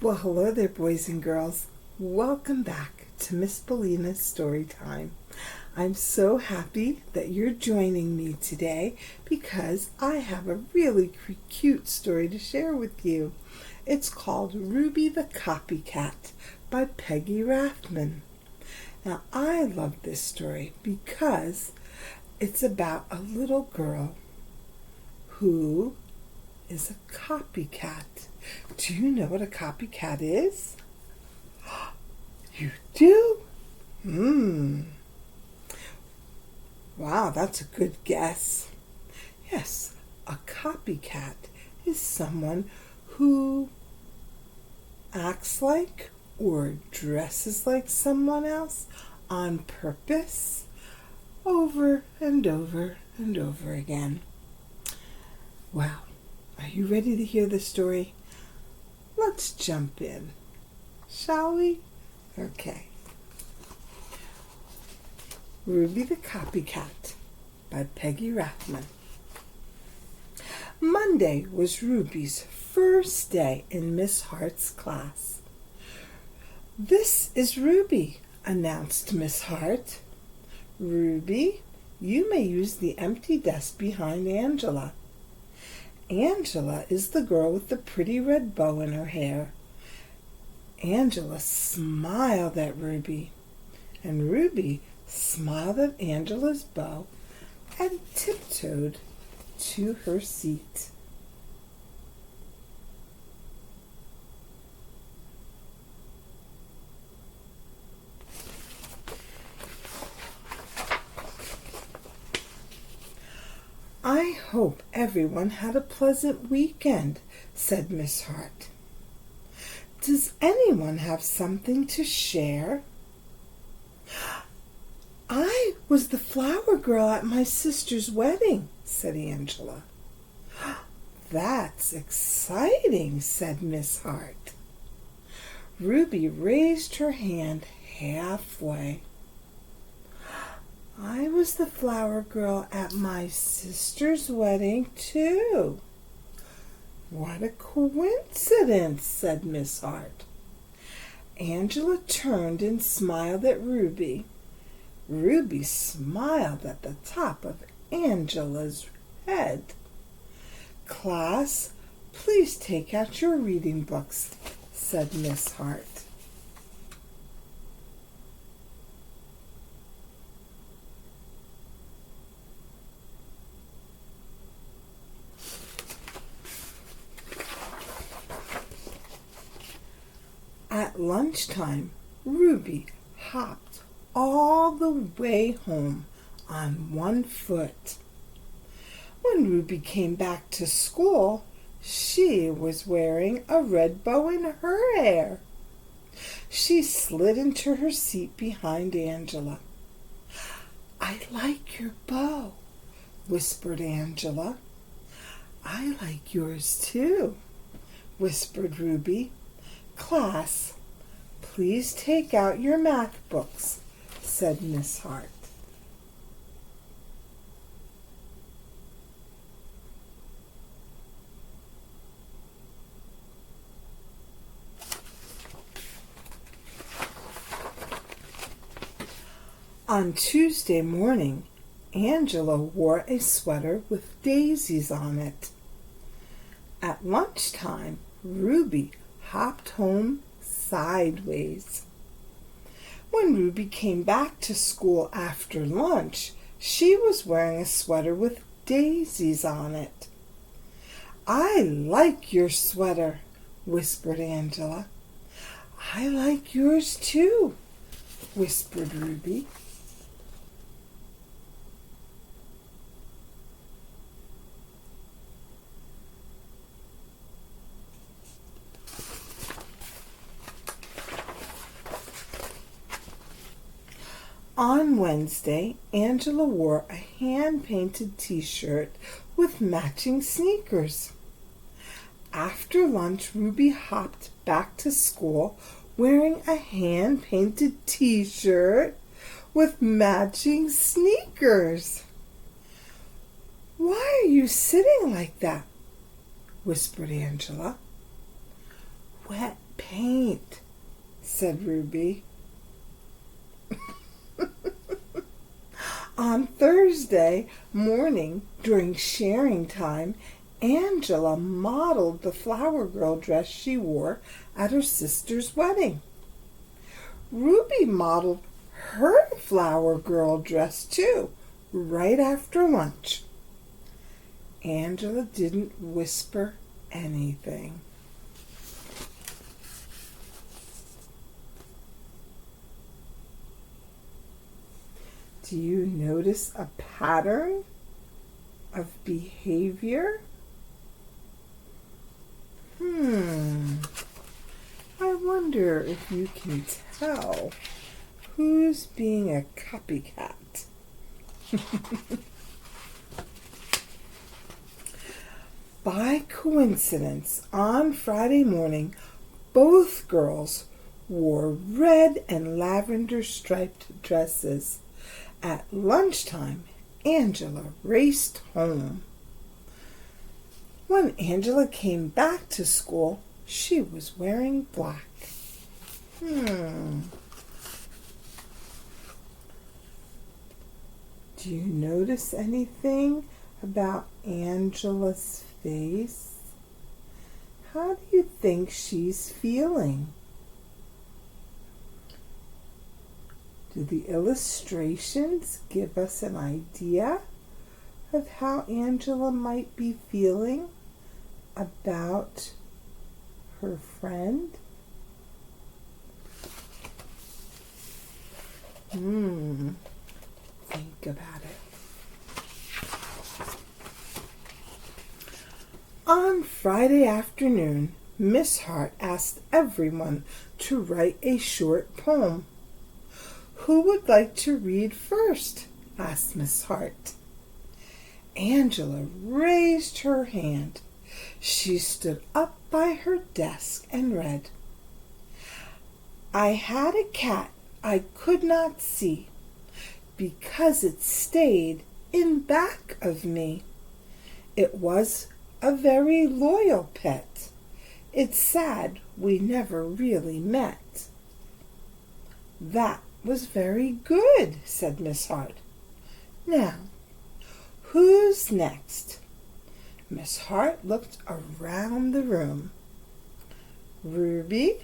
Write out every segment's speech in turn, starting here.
Well, hello there, boys and girls. Welcome back to Miss Bellina's Story Time. I'm so happy that you're joining me today because I have a really cute story to share with you. It's called Ruby the Copycat by Peggy Rathmann. Now, I love this story because it's about a little girl who is a copycat. Do you know what a copycat is? You do? Wow, that's a good guess. Yes, a copycat is someone who acts like or dresses like someone else on purpose over and over and over again. Wow, are you ready to hear the story? Let's jump in, shall we? Okay. Ruby the Copycat by Peggy Rathmann. Monday was Ruby's first day in Miss Hart's class. "This is Ruby," announced Miss Hart. "Ruby, you may use the empty desk behind Angela." Angela is the girl with the pretty red bow in her hair. Angela smiled at Ruby, and Ruby smiled at Angela's bow and tiptoed to her seat. "I hope everyone had a pleasant weekend," said Miss Hart. "Does anyone have something to share?" "I was the flower girl at my sister's wedding," said Angela. "That's exciting," said Miss Hart. Ruby raised her hand halfway. "I was the flower girl at my sister's wedding, too." "What a coincidence," said Miss Hart. Angela turned and smiled at Ruby. Ruby smiled at the top of Angela's head. "Class, please take out your reading books," said Miss Hart. At lunchtime, Ruby hopped all the way home on one foot. When Ruby came back to school, she was wearing a red bow in her hair. She slid into her seat behind Angela. "I like your bow," whispered Angela. "I like yours too," whispered Ruby. "Class, please take out your math books," said Miss Hart. On Tuesday morning, Angela wore a sweater with daisies on it. At lunchtime, Ruby hopped home sideways. When Ruby came back to school after lunch, she was wearing a sweater with daisies on it. "I like your sweater," whispered Angela. "I like yours too," whispered Ruby. On Wednesday, Angela wore a hand-painted t-shirt with matching sneakers. After lunch, Ruby hopped back to school wearing a hand-painted t-shirt with matching sneakers. "Why are you sitting like that?" whispered Angela. "Wet paint," said Ruby. On Thursday morning, during sharing time, Angela modeled the flower girl dress she wore at her sister's wedding. Ruby modeled her flower girl dress too, right after lunch. Angela didn't whisper anything. Do you notice a pattern of behavior? I wonder if you can tell who's being a copycat. By coincidence, on Friday morning, both girls wore red and lavender striped dresses. At lunchtime, Angela raced home. When Angela came back to school, she was wearing black. Do you notice anything about Angela's face? How do you think she's feeling? Do the illustrations give us an idea of how Angela might be feeling about her friend? Think about it. On Friday afternoon, Miss Hart asked everyone to write a short poem. "Who would like to read first?" asked Miss Hart. Angela raised her hand. She stood up by her desk and read, "I had a cat I could not see, because it stayed in back of me. It was a very loyal pet. It's sad we never really met." "That was very good," said Miss Hart. "Now, who's next?" Miss Hart looked around the room. "Ruby?"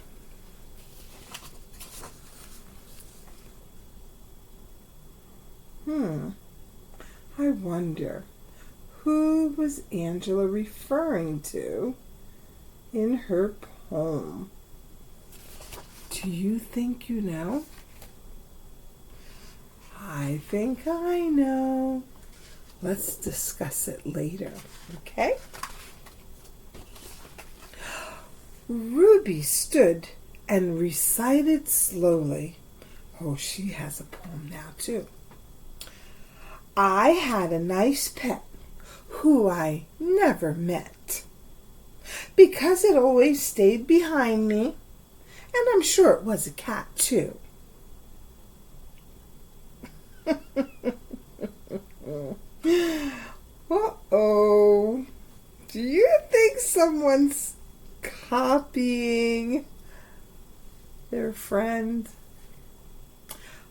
I wonder, who was Angela referring to in her poem? Do you think you know? I think I know. Let's discuss it later, okay? Ruby stood and recited slowly. Oh, she has a poem now, too. "I had a nice pet who I never met, because it always stayed behind me, and I'm sure it was a cat, too." Uh-oh. Do you think someone's copying their friend?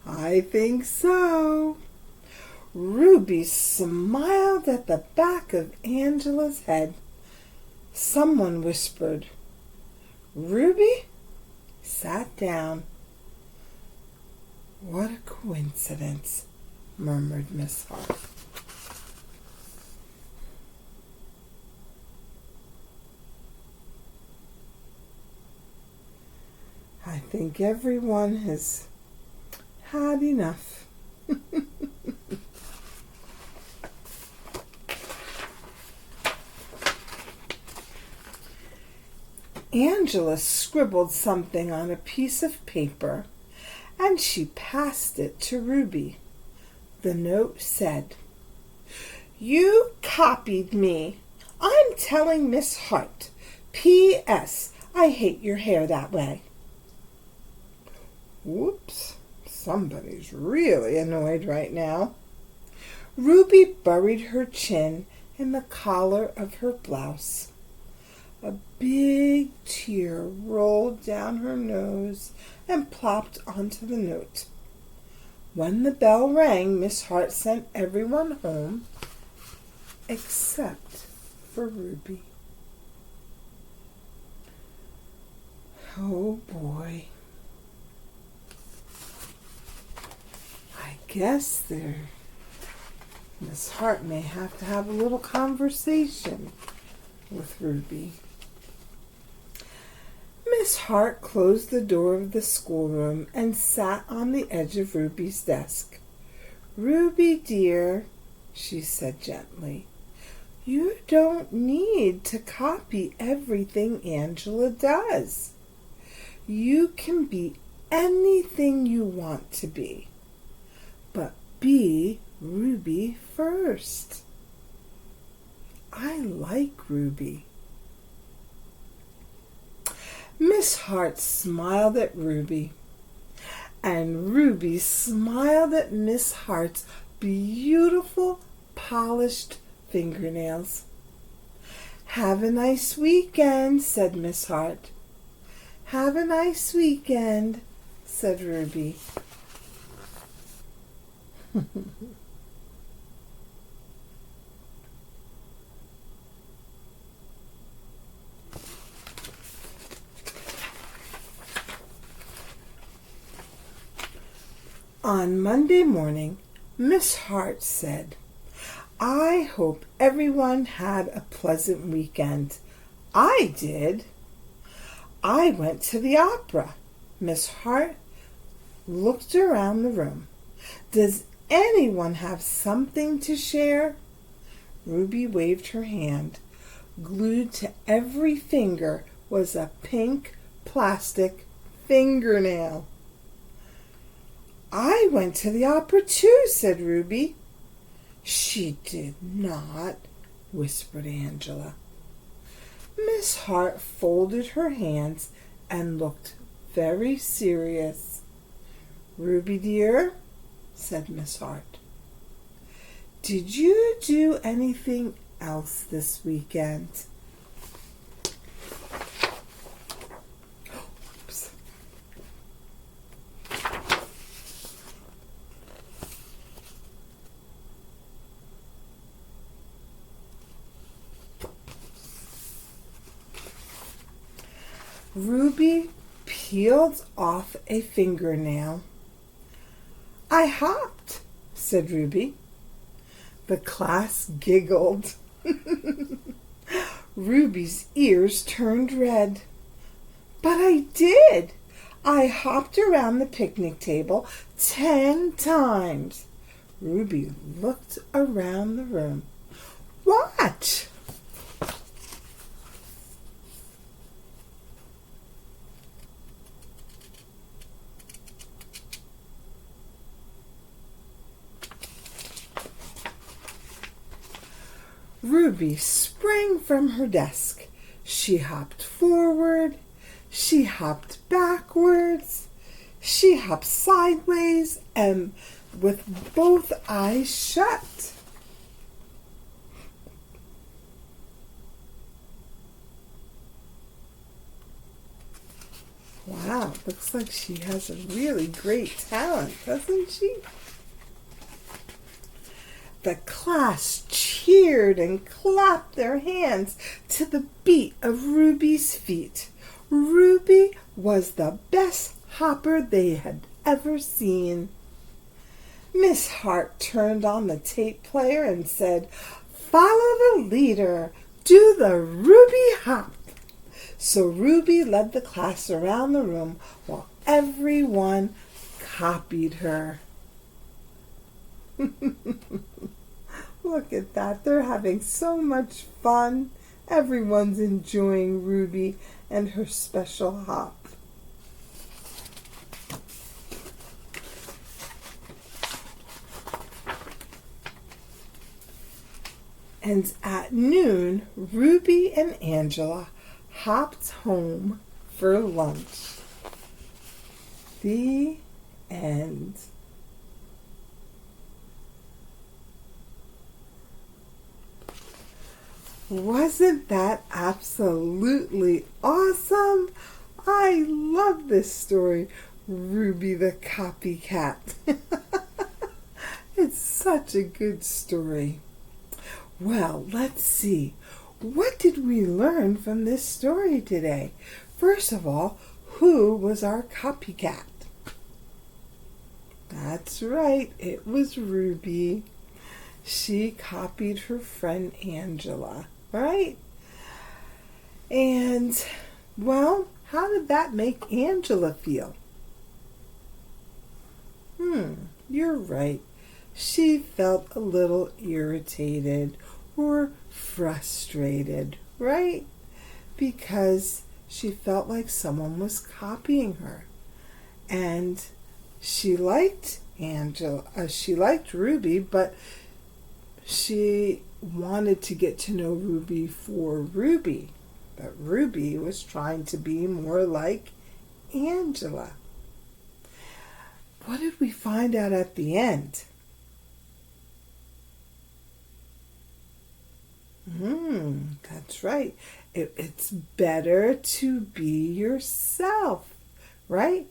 I think so. Ruby smiled at the back of Angela's head. Someone whispered. Ruby sat down. "What a coincidence," murmured Miss Hart. I think everyone has had enough. Angela scribbled something on a piece of paper, and she passed it to Ruby. The note said, "You copied me. I'm telling Miss Hart. P.S. I hate your hair that way." Whoops, somebody's really annoyed right now. Ruby buried her chin in the collar of her blouse. A big tear rolled down her nose and plopped onto the note. When the bell rang, Miss Hart sent everyone home except for Ruby. Oh boy. I guess Miss Hart may have to have a little conversation with Ruby. Miss Hart closed the door of the schoolroom and sat on the edge of Ruby's desk. "Ruby, dear," she said gently, "you don't need to copy everything Angela does. You can be anything you want to be, but be Ruby first. I like Ruby." Miss Hart smiled at Ruby, and Ruby smiled at Miss Hart's beautiful, polished fingernails. "Have a nice weekend," said Miss Hart. "Have a nice weekend," said Ruby. On Monday morning, Miss Hart said, "I hope everyone had a pleasant weekend. I did. I went to the opera." Miss Hart looked around the room. "Does anyone have something to share?" Ruby waved her hand. Glued to every finger was a pink plastic fingernail. "I went to the opera too," said Ruby. "She did not," whispered Angela. Miss Hart folded her hands and looked very serious. "Ruby, dear," said Miss Hart, "did you do anything else this weekend?" Oops. Ruby peeled off a fingernail. "I hopped," said Ruby. The class giggled. Ruby's ears turned red. "But I did. I hopped around the picnic table 10 times. Ruby looked around the room. "Watch!" Ruby sprang from her desk. She hopped forward. She hopped backwards. She hopped sideways and with both eyes shut. Wow, looks like she has a really great talent, doesn't she? The class cheered and clapped their hands to the beat of Ruby's feet. Ruby was the best hopper they had ever seen. Miss Hart turned on the tape player and said, "Follow the leader. Do the Ruby hop." So Ruby led the class around the room while everyone copied her. Look at that. They're having so much fun. Everyone's enjoying Ruby and her special hop. And at noon, Ruby and Angela hopped home for lunch. The end. Wasn't that absolutely awesome? I love this story, Ruby the Copycat. It's such a good story. Well, let's see. What did we learn from this story today? First of all, who was our copycat? That's right, it was Ruby. She copied her friend Angela, right? And, well, how did that make Angela feel? You're right. She felt a little irritated or frustrated, right? Because she felt like someone was copying her. And she liked she liked Ruby, but she wanted to get to know Ruby for Ruby. But Ruby was trying to be more like Angela. What did we find out at the end? That's right. It's better to be yourself, right?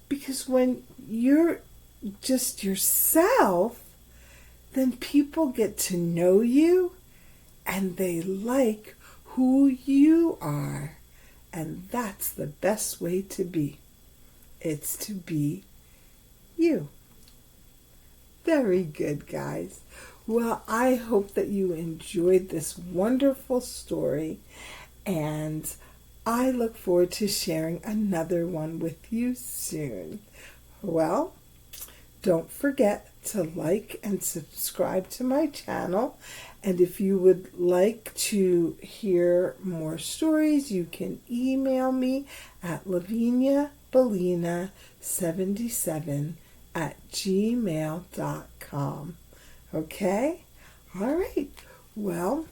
Because when you're just yourself, then people get to know you and they like who you are. And that's the best way to be. It's to be you. Very good, guys. Well, I hope that you enjoyed this wonderful story, and I look forward to sharing another one with you soon. Well, don't forget to like and subscribe to my channel, and if you would like to hear more stories, you can email me at laviniabellina77@gmail.com. Okay? All right. Well,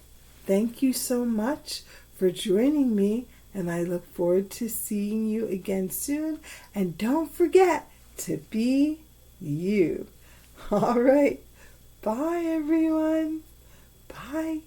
thank you so much for joining me, and I look forward to seeing you again soon. And don't forget to be you. All right. Bye, everyone. Bye.